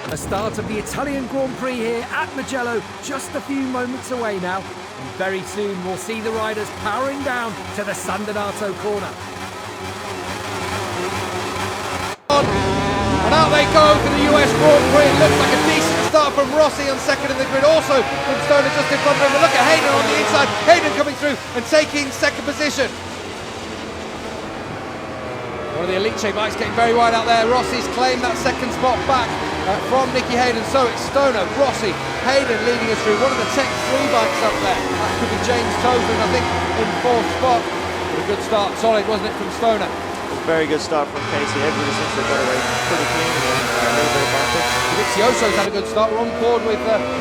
The start of the Italian Grand Prix here at Mugello, just a few moments away now. And very soon we'll see the riders powering down to the San Donato corner. And out they go for the US Grand Prix. It looks like a decent start from Rossi on second in the grid. Also from Stoner just in front of him. And look at Hayden on the inside. Hayden coming through and taking second position. One of the elite shape bikes getting very wide out there. Rossi's claimed that second spot back from Nicky Hayden. So it's Stoner, Rossi, Hayden leading us through. One of the Tech 3 bikes up there. That could be James Toseland, I think, in fourth spot. But a good start, solid, wasn't it, from Stoner? Very good start from Casey. Everybody seems to have got away pretty clean with a little bit of advantage. Vizioso's had a good start. We're on board with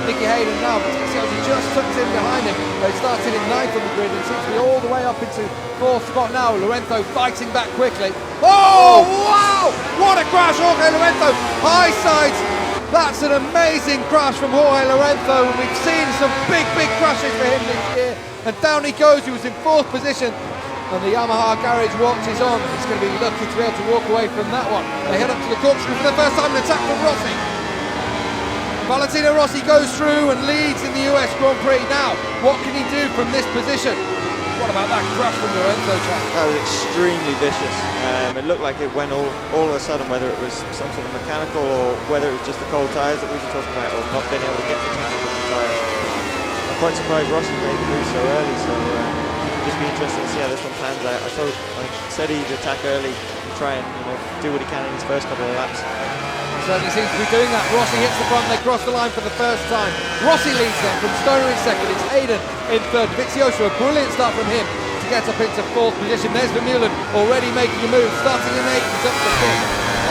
Nicky Hayden now, but Vizioso just tucked in behind him. They started in ninth on the grid and seems to be all the way up into fourth spot now. Lorenzo fighting back quickly. Oh, wow! What a crash, Jorge Lorenzo. High sides. That's an amazing crash from Jorge Lorenzo. We've seen some big crashes for him this year. And down he goes. He was in fourth position. And the Yamaha garage watch is on. He's going to be lucky to be able to walk away from that one. They head up to the corkscrew for the first time, an attack from Rossi. Valentino Rossi goes through and leads in the US Grand Prix. Now, what can he do from this position? What about that crash from Lorenzo, Jack? That was extremely vicious. It looked like it went all of a sudden, whether it was some sort of mechanical or whether it was just the cold tyres that we were talking about, or not being able to get the time with the tyres. I'm quite surprised Rossi made the move so early, so just be interesting to see how this one pans out. I thought, like, said he'd attack early and try and do what he can in his first couple of laps. Certainly seems to be doing that. Rossi hits the front, they cross the line for the first time. Rossi leads them from Stoner in second, it's Hayden in third. Vizioso, a brilliant start from him to get up into fourth position. There's Vermeulen already making a move, starting in eighth, he's up to fifth.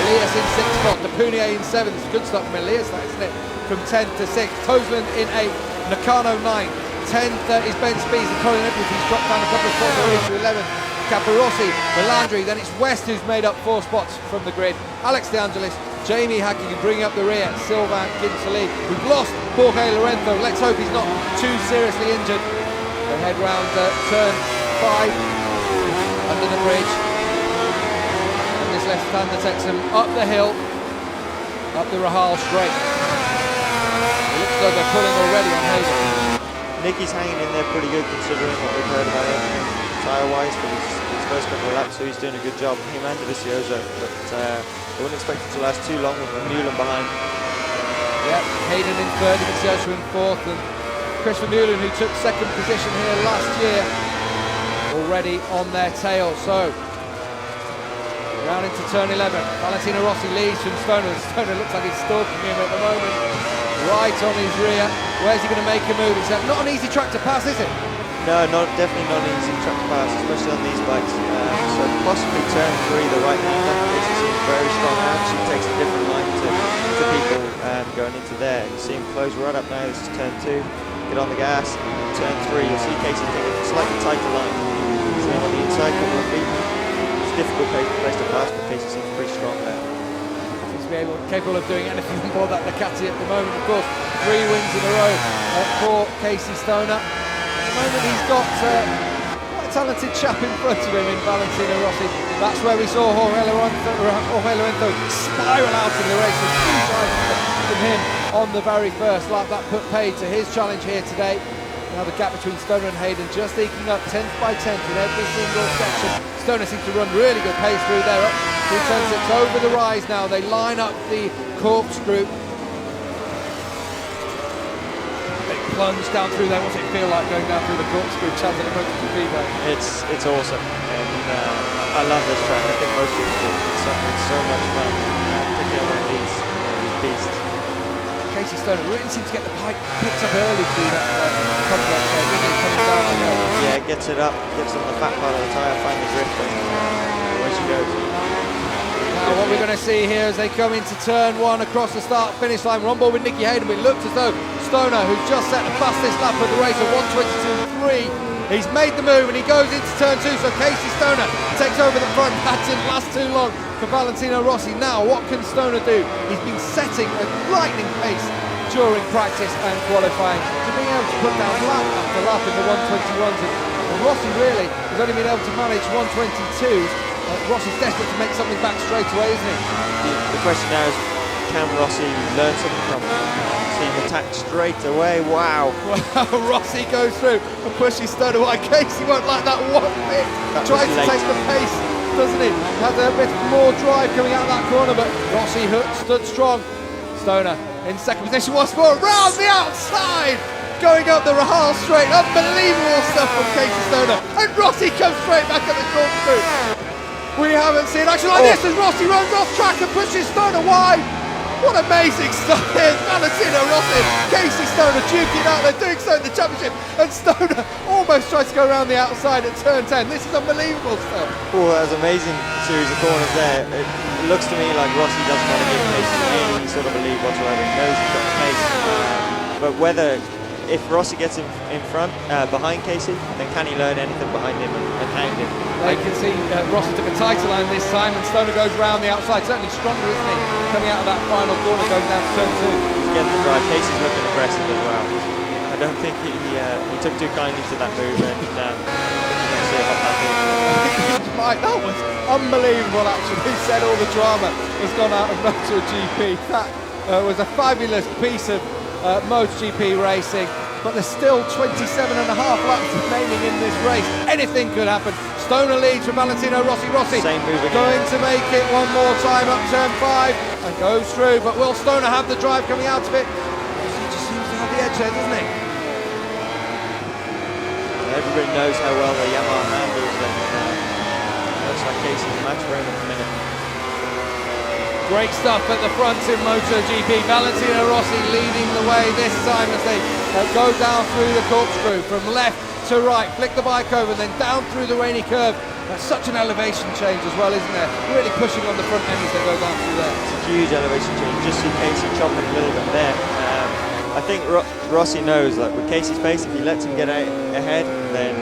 Elias in sixth spot, Depunier in seventh. Good start from Elias, that isn't it? From 10th to 6th. Toseland in eighth, Nakano 9th. 10th is Ben Spies and Colin Edwards, he's dropped down a couple of spots already to 11th. Caparossi, Melandri, then it's West who's made up 4 spots from the grid. Alex De Angelis, Jamie hacking and bringing up the rear. Sylvain Ginzoli. We've lost Jorge Lorenzo. Let's hope he's not too seriously injured. They head round turn 5 under the bridge. And this left-hander takes them up the hill, up the Rahal straight. It looks like they're pulling already on Hayden. Nicky's hanging in there pretty good considering what we've heard about him tyre-wise for his first couple of laps, so he's doing a good job. Him and Vizioso, but I wouldn't expect it to last too long with Vermeulen behind. Yeah, Hayden in third, Vizioso in fourth, and Chris Vermeulen, who took second position here last year, already on their tail. So round into turn 11, Valentino Rossi leads from Stoner. Stoner looks like he's stalking him at the moment, right on his rear. Where's he going to make a move? It's not an easy track to pass, is it? No, definitely not an easy track to pass, especially on these bikes. So possibly turn 3, the right-hander, which seems very strong. Actually takes a different line to people going into there. You see him close right up now. This is turn 2. Get on the gas. Turn 3, you'll see Casey take a slightly tighter line. See him on the inside, couple of feet. It's a difficult place to pass, but Casey seems pretty strong there. Seems to be capable of doing anything on board that Ducati at the moment. Of course, 3 wins in a row for Casey Stoner. At the moment he's got quite a talented chap in front of him in Valentino Rossi. That's where we saw Jorge Lorenzo spiral out in the race with 2 times from him on the very first lap. That put paid to his challenge here today. Now the gap between Stoner and Hayden just eking up 10th by 10th in every single section. Stoner seems to run really good pace through there, up through turn 6 over the rise now. They line up the corkscrew. Plunge down through there. What's it feel like going down through the corkscrew channel at MotoGP though? It's awesome, and I love this track. I think most people do. It's so much fun, particularly on these beasts. Casey Stoner really seems to get the bike picked up early through that complex there, really coming down the hill. Yeah, gets it up, gets on the fat part of the tyre, find the grip, and away she goes. Now what we're going to see here as they come into turn 1 across the start-finish line. We're on board with Nicky Hayden, but it looks as though Stoner, who's just set the fastest lap of the race at 1:22.3, he's made the move and he goes into turn 2, so Casey Stoner takes over the front. That didn't last too long for Valentino Rossi. Now what can Stoner do? He's been setting a lightning pace during practice and qualifying to being able to put down lap after lap in the 121s, and Rossi really has only been able to manage 122s. Rossi's desperate to make something back straight away, isn't he? The question now is, can Rossi learn something from him? See him attack straight away, wow. Rossi goes through and pushes Stoner wide. Casey won't like that one bit. Tries to take the pace, doesn't he? Has a bit more drive coming out of that corner, but Rossi stood strong. Stoner in second position once more, round the outside! Going up the Rahal straight, unbelievable stuff from Casey Stoner. And Rossi comes straight back at the corkscrew. We haven't seen action like this as Rossi runs off track and pushes Stoner wide. What amazing stuff here. Valentino Rossi, Casey Stoner duking out, they're doing so in the championship, and Stoner almost tries to go around the outside at turn 10. This is unbelievable stuff. Oh, that was an amazing series of corners there. It looks to me like Rossi doesn't want to give Casey any sort of a lead whatsoever. He knows he's got the pace. But if Rossi gets in front, behind Casey, then can he learn anything behind him and hang him? They can see Rossi took a tighter line this time, and Stoner goes round the outside. Certainly stronger, isn't he? Coming out of that final corner, going down to turn 2. He's getting the drive. Casey's looking aggressive as well. I don't think he took too kindly to that move, and we're going to see a hot lap here. Mike, that was unbelievable actually. He said all the drama has gone out of MotoGP. That was a fabulous piece of MotoGP racing, but there's still 27.5 laps remaining in this race. Anything could happen. Stoner leads for Valentino Rossi. Same move again. Going to make it one more time up turn 5 and goes through, but will Stoner have the drive coming out of it? He just seems to have the edge there, doesn't he? Everybody knows how well the Yamaha handles, and looks like Casey's match for him at the minute. Great stuff at the front in MotoGP. Valentino Rossi leading the way this time as they go down through the corkscrew from left to right, flick the bike over, then down through the rainy curve. That's such an elevation change as well, isn't there? Really pushing on the front end as they go down through there. It's a huge elevation change. Just see Casey chopping a little bit there. I think Rossi knows, like with Casey's pace, if he lets him get ahead, then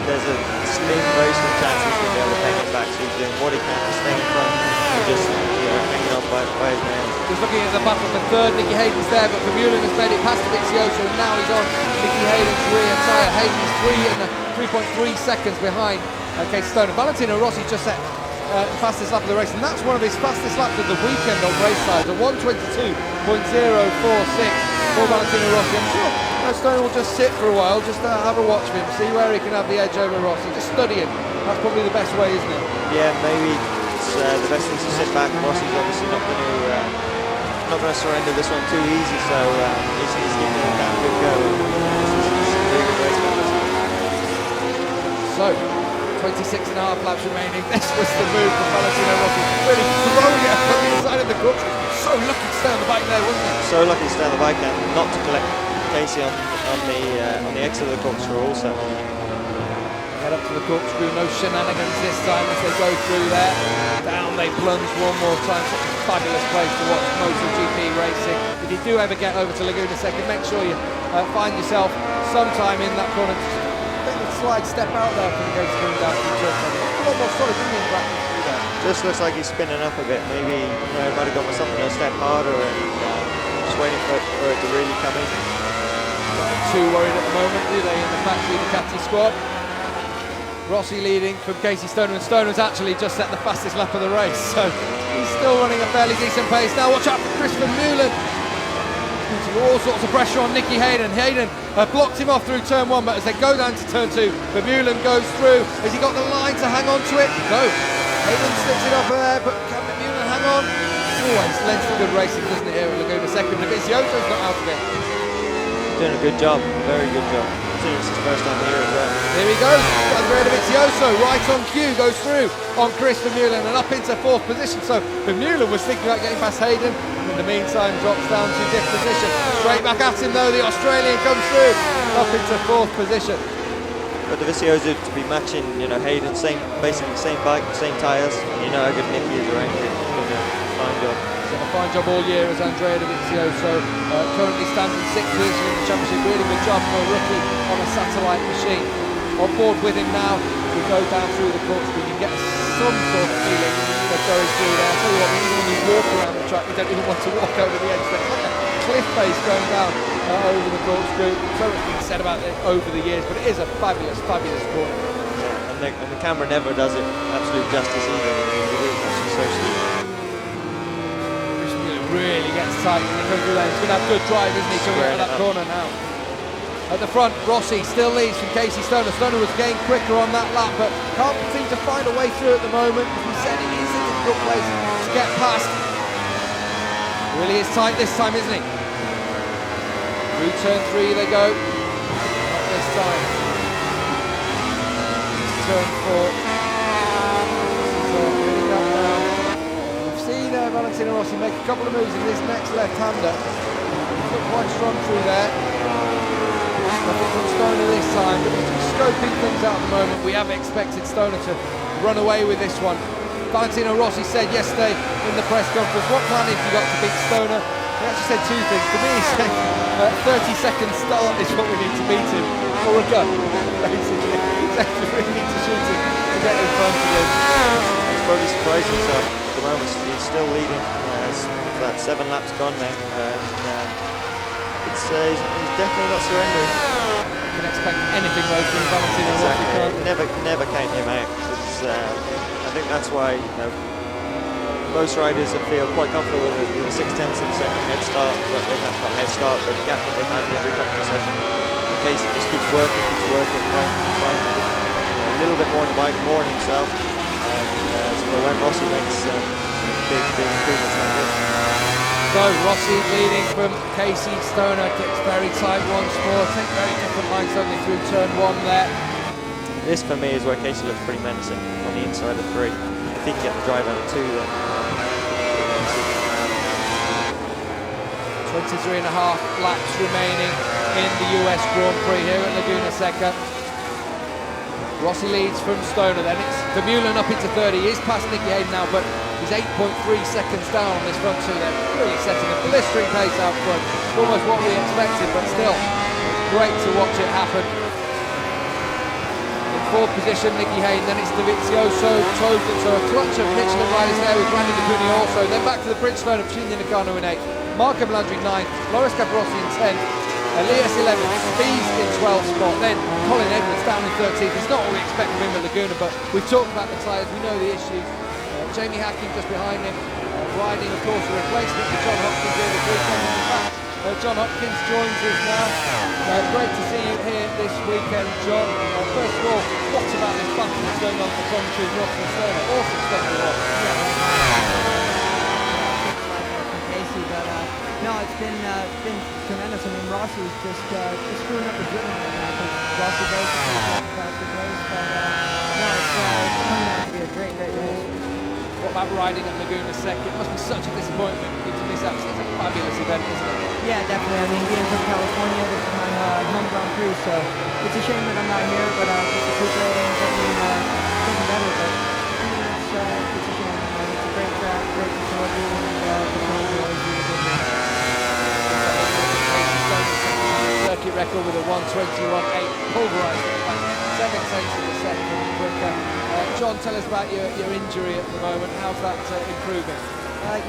there's a very slim chance he's going to be able to bang it back. So he's doing what he can to stay in front and just hanging on by his nails. Just looking at the battle for third, Nicky Hayden's there, but Vermeulen has made it past Vizioso, and now he's on Nicky Hayden's rear tyre. Hayden's 3.3 seconds behind Casey Stoner. Valentino Rossi just set the fastest lap of the race, and that's one of his fastest laps of the weekend on race sides, a 1:22.046 for Valentino Rossi. I'm sure Stoner will just sit for a while, just have a watch of him, see where he can have the edge over Rossi, just study him. That's probably the best way, isn't it? Yeah, maybe it's the best thing to sit back. Rossi's obviously not going to surrender this one too easy, so he's giving it a damn good go. This is a really good race. So, 26.5 laps remaining. This was the move from Valentino Rossi, really throwing it up on the inside of the course. So lucky to stay on the bike there, wasn't it? So lucky to stay on the bike and not to collect Casey on the exit of the corkscrew also. Head up to the corkscrew, no shenanigans this time as they go through there. Down they plunge one more time. Such a fabulous place to watch MotoGP racing. If you do ever get over to Laguna Seca, make sure you find yourself sometime in that corner. Take a slide step out there from the gates coming down to the church. A lot more solid in practice through there. Just looks like he's spinning up a bit. Maybe he might have gone with something a step harder and just waiting for it to really come in. Not too worried at the moment, do they, in the factory Ducati squad? Rossi leading from Casey Stoner, and Stoner's actually just set the fastest lap of the race, so he's still running a fairly decent pace. Now watch out for Chris Vermeulen. Putting all sorts of pressure on Nicky Hayden. Hayden blocked him off through turn 1, but as they go down to turn 2, Vermeulen goes through. Has he got the line to hang on to it? No. Hayden slips it off there, but can Vermeulen hang on? Always lends to good racing, doesn't it, here at Laguna Seca? Vizioso's not out of it. Doing a good job, very good job. It's his first time here as well. Here he goes, Vizioso right on cue, goes through on Chris Vermeulen and up into 4th position. So Vermeulen was thinking about getting past Hayden, and in the meantime drops down to 5th position. Straight back at him though, the Australian comes through, up into 4th position. But the Vizioso to be matching, Hayden, basically same bike, same tyres, and you know how good Nicky is around here. Doing a fine job. He's done a fine job all year as Andrea Dovizioso, currently stands in 6th position in the championship. Really good job for a rookie on a satellite machine. On board with him now, we go down through the corkscrew. You can get some sort of feeling that goes through there. I'll tell you what, when you walk around the track, you don't even want to walk over the edge. There's like a cliff face going down over the corkscrew. So much been said about it over the years, but it is a fabulous, fabulous corner. Yeah, and the camera never does it absolute justice either. It is actually so steep. Really tight when he comes through there. He's going to have good drive, isn't he, coming out of that corner now. At the front, Rossi still leads from Casey Stoner. Stoner was getting quicker on that lap, but can't seem to find a way through at the moment. As we said, it is a difficult place to get past. Really is tight this time, isn't he? Through turn 3 they go. Not this time. Turn 4. We've seen Valentino Rossi make a couple of moves in this next left-hander. He's looked quite strong through there. Nothing from Stoner this time, but he's just scoping things out at the moment. We have expected Stoner to run away with this one. Valentino Rossi said yesterday in the press conference, what plan have you got to beat Stoner? He actually said two things. To me, he said 30-second start is what we need to beat him, or a gun, basically. He said we really need to shoot him to get in front of him. He's probably surprised himself at the moment. He's still leading. That 7 laps gone now. He's definitely not surrendering. You can expect anything though from Valentino Rossi, can't you? Never count him out. I think that's why most riders feel quite comfortable with a 6/10 of a second head start, but they've not head start, but the gap that they've had in every couple of sessions. In case he just keeps working, trying a little bit more on the bike, more on himself. So when Rossi makes big improvements like this. So Rossi leading from Casey Stoner, gets very tight once more. I think very different lines only through turn 1 there. This for me is where Casey looks pretty menacing on the inside of 3. If he can get the drive out of 2 then. 23.5 laps remaining in the US Grand Prix here at Laguna Seca. Rossi leads from Stoner, then it's Vermeulen up into 30. He is past Nicky Hayden now, but he's 8.3 seconds down on this front 2. They're really setting a blistering pace out front. Almost what we expected, but still great to watch it happen. In 4th position, Nicky Hayden, then it's Dovizioso, Token, so a clutch of Michelin riders there with Randy Lacuni also. Then back to the Bridgestone of Shinji Nakano in 8th, Marco Melandri 9th, Loris Capirossi in 10th, Elias 11th, Spies in 12th spot, then Colin Edwards down in 13th. It's not what we expect from him at Laguna, but we've talked about the tyres, we know the issues. Jamie Hacking just behind him, riding of course a replacement for John Hopkins here this weekend. In fact, John Hopkins joins us now. Great to see you here this weekend, John. First of all, what about this battle that's going on for front between Rossi and Stoner? Awesome stuff to watch. Casey, but no, it's been tremendous. I mean, Rossi is just screwing up the driven right now because Rossi goes to faster pace, but no, it's coming out to be a great race. What about riding at Laguna Seca? It must be such a disappointment to miss out. It's a fabulous event, isn't it? Yeah, definitely. I mean, being from California, this is my home Grand Prix, so it's a shame that I'm not here, but just recuperating and getting better. But I mean, it's a shame. It's a great track, great facility, and the fans are always really good here. Circuit record with a 1:21.8 pulverised. 7 tenths of a second quicker. John, tell us about your injury at the moment. How's that improving?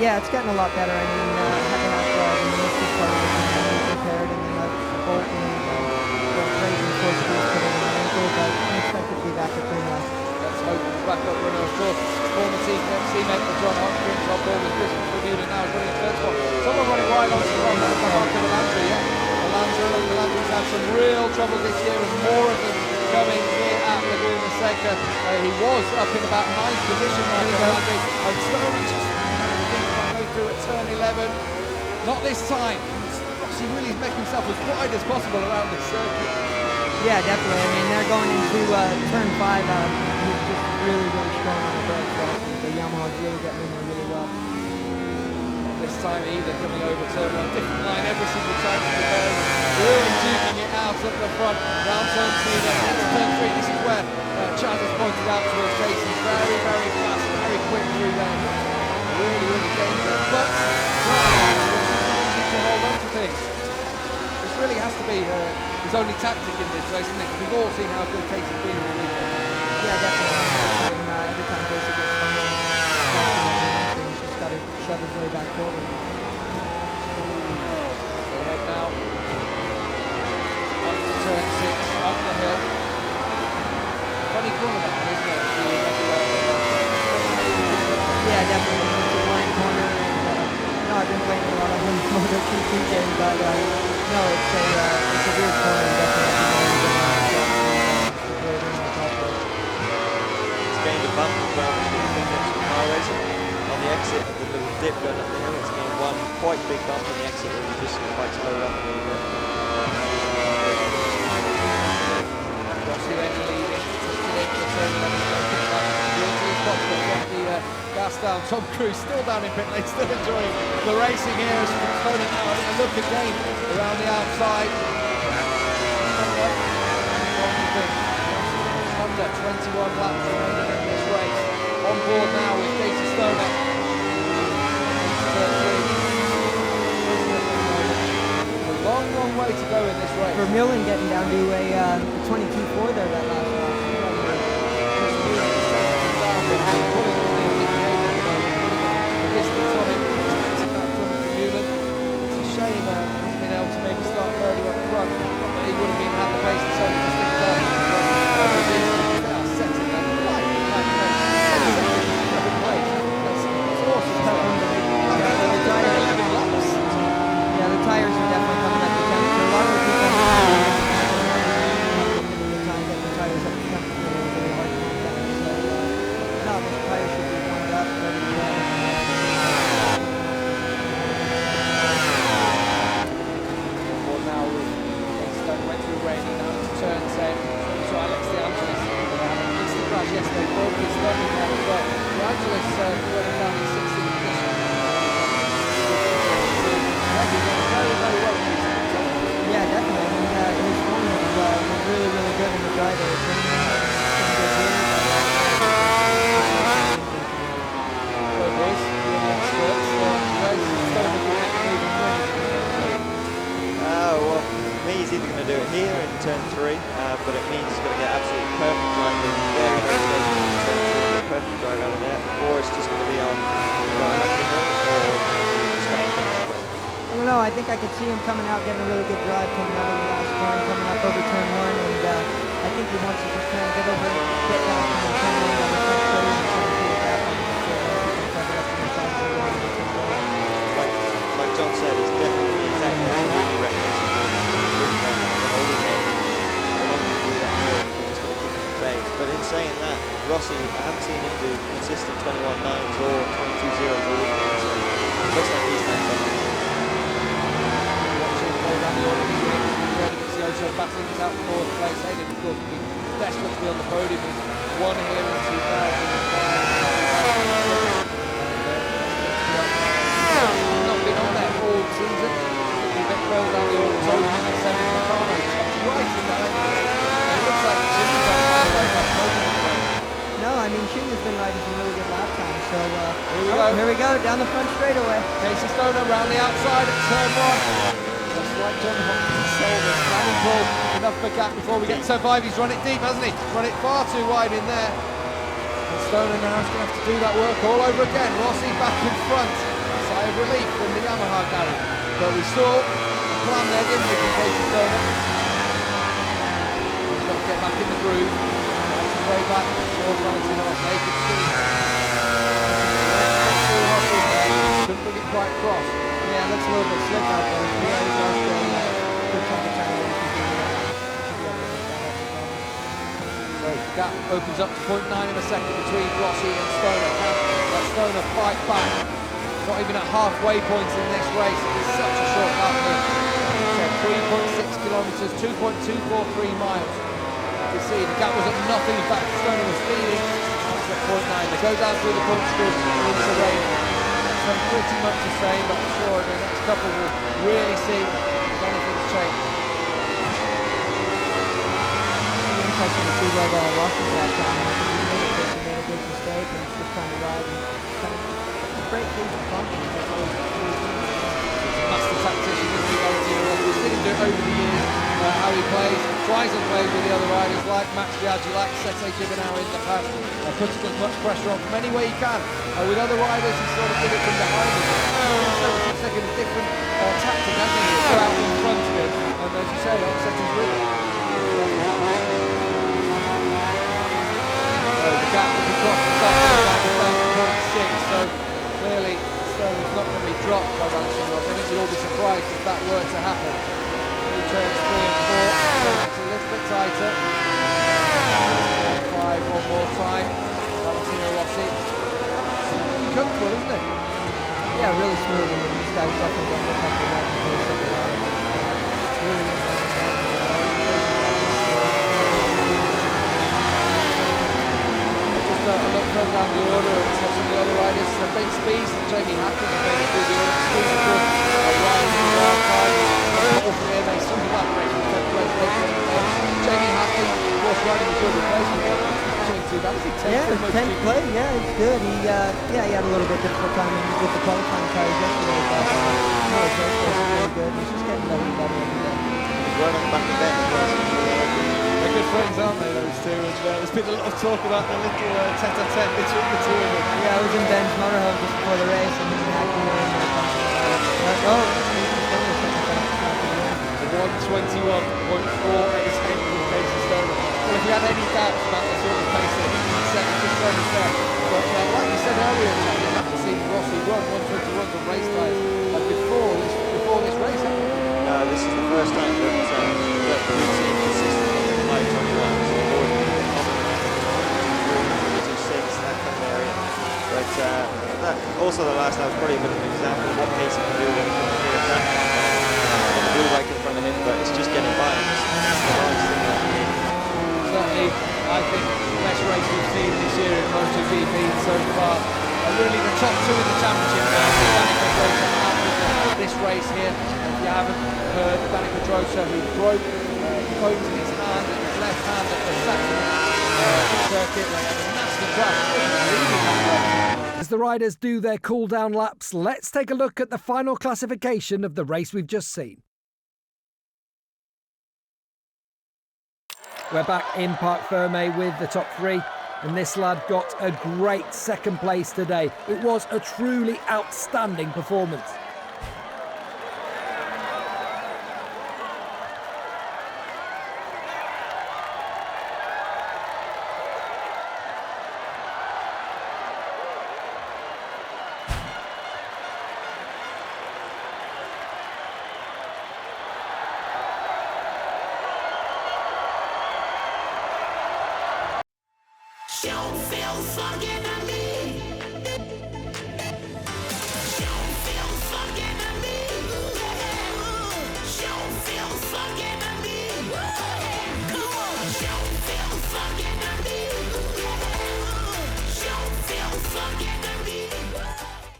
Yeah, it's getting a lot better. I mean, I had to have the meniscus part of it repaired, and then the bolt and crazy force put in my ankle, but I'm expected to be back at full now. Let's hope back up runner, of course. Former teammate of John Hopkins on board with Christmas Bermuda now is running in 3rd spot. Someone running wide on the front, that's Marco Melandri, yeah. Melandri's had some real trouble this year, and more of them coming here at Laguna Seca. He was up in about 9th position, Marco Melandri, and Stoner just going through at turn 11. Not this time. He really is making himself as wide as possible around this circuit. Yeah, definitely. I mean, they're going into turn 5. He's just really strong on the brakes. The Yamaha's really getting in there really well. This time either coming over turn 1, different line every single time to the bird, really duking it out at the front, round turn 2, then into turn 3. This is where Chaz has pointed out towards Casey, very fast, very quick through there, really dangerous, but to hold on to things. This really has to be his only tactic in this race, isn't it? We've all seen how good Casey's been in the weekend. Yeah, definitely. Every time Casey gets behind, he's just got to shove his way back forward. Ahead now. Up to turn 6, up the hill. Funny corner that one, isn't it? Yeah, definitely. It's a wide corner. And, no, I've been playing a lot of MotoGP games, but no, it's a weird corner, definitely. It's gained a bump as well, which is some car racing. On the exit of the little dip going up the hill, it's gained one quite big bump on the exit where you just quite slowed up. Rossi then leading, took it into turn 11, the gas down. Tom Cruise still down in pit lane, still enjoying the racing here as component now having a look again around the outside. Under 21 laps remaining in this race. On board now with Casey Stoner. A long, long way to go in this race. Vermeulen getting down to a 22.4 there that last lap. It's a shame he's been able to maybe start further up front, but he would have been had the pace and so to stick there. Setting that right that's awesome. Yeah, the tires are definitely coming up to temperature. A lot of the people the time getting the tires up to temperature is really hard to get. So, no, the tires should be warmed up, ready to go. Well, now went through raining now into turn 10. So Alex De Angelis missed the crash yesterday, broke his thumb in there as well. De Angelis running down in 16th position. Very, very well. Yeah, definitely. I mean, his form was really, really good in the driving. Well, for me, he's either going to do it here in turn 3, but it means he's going to get absolutely perfect driving there in turn 2, perfect drive out of there, or it's just going to be on going up the hill, or just going to I don't know, I think I could see him coming out, getting a really good drive, coming out of the last turn, coming up over turn 1, and I think he wants to just kind of get over, get down to the turn 1 on the front straight, and try to see what happens. Like John said, it's definitely exactly how he reckons. But in saying that, Rossi, I haven't seen him do consistent 21.9s or 22.0s all weekend, so it looks like he's next up. Battling is out in fourth place. Hayden, of course, would be desperate to be on the podium. He's won here in 2005. Not been on there all season. He's a bit further down the order. So he's sending the car right in that. It looks like Jimmy's on halfway. No, I mean, Shinya's been riding some really good lap times, so Here we go, down the front straightaway. Casey Stoner round the outside at turn 1. Just like John Hopkins sold us. Planning pull, enough of a gap before we get to turn 5. He's run it deep, hasn't he? Run it far too wide in there. And Stoner now is going to have to do that work all over again. Rossi back in front. Sigh of relief from the Yamaha garage. But we saw the plan there, didn't we, from Casey Stoner? He's got to get back in the groove. Way back towards Valentino Rossi. They could see. Couldn't bring it quite across. Yeah, it looks a little bit slick out there. Yeah, he's lost good chunk of time. So the gap opens up to 0.9 of a second between Rossi and Stoner. Can Stoner fight back? Not even at halfway points in this race. It's such a short lap here. So 3.6 kilometres, 2.243 miles. You see the gap was at nothing. In fact, Stoner was leading. That's at 0.9. They go down through the punch group into the rain. So pretty much the same, but I'm sure in the next couple we'll really see if anything's changed. It's interesting to see where Rossi's at now. I think he made a big mistake, and he's just trying to ride and kind of break through the confidence. That's always Master tactician, isn't he, Valentino Rossi? We've seen him do it over the years, how he plays, tries and plays with the other riders like Max Biaggi, like Sete Gibernau in the past, puts as much pressure on from any way he can. With other riders, he sort of did it from behind him. He's taken a different tactic, hasn't he? Go out in front of him, and as you say, upset his rhythm. So the gap was across the top, down to 0.6, so clearly is not going to be dropped by Valentino Rossi. I think we'll all be surprised if that were to happen. New turns 3 and 4, it's a little bit tighter. 5 one more time. Valentino Rossi. Comfortable, isn't it? Yeah, really smooth. And these guys definitely don't look like they're not the pace of the line. It's really a look further down the order and some of the other riders. Ben Spies and Jamie Hackett are going through the order. Spies of course riding in the wild card. All three of them, some of that race was 10th place. Jamie Hackett, of course, riding a good replacement. Yeah, 10th place. Yeah, it's good. He had a little bit difficult time with the qualifying cars yesterday, but no, his race was really good. He's just getting better and better every day. He's right on the back of Ben as well. They're good friends, aren't they, those two? And there's been a lot of talk about the little tete-a-tete between the two of them. Yeah, I was in Ben's motorhome just before the race, and he and Hackney were in there talking about it. 121.4 at the same with Casey Stoner. Well, if you had any doubts about the sort of pace that he's set, it's just right there. But like you said earlier, Jack, you have to see Rossi run 121 on race times before this race. No, this is the first time that we've seen consistently high 21s. That kind of area. But that, also the last time was probably a bit of an example of what Casey can do when he hit that blue bike in front of him, but it's just getting by. It's the hardest thing that he did. Certainly, I think the best race we've seen this year in MotoGP so far. Really the top two in the championship now. This race here, if you haven't heard, Danica Pedrosa, who broke bones in his hand and his left hand at the Saturday circuit, they had a nasty crash. As the riders do their cool-down laps, let's take a look at the final classification of the race we've just seen. We're back in Parc Fermé with the top three, and this lad got a great second place today. It was a truly outstanding performance.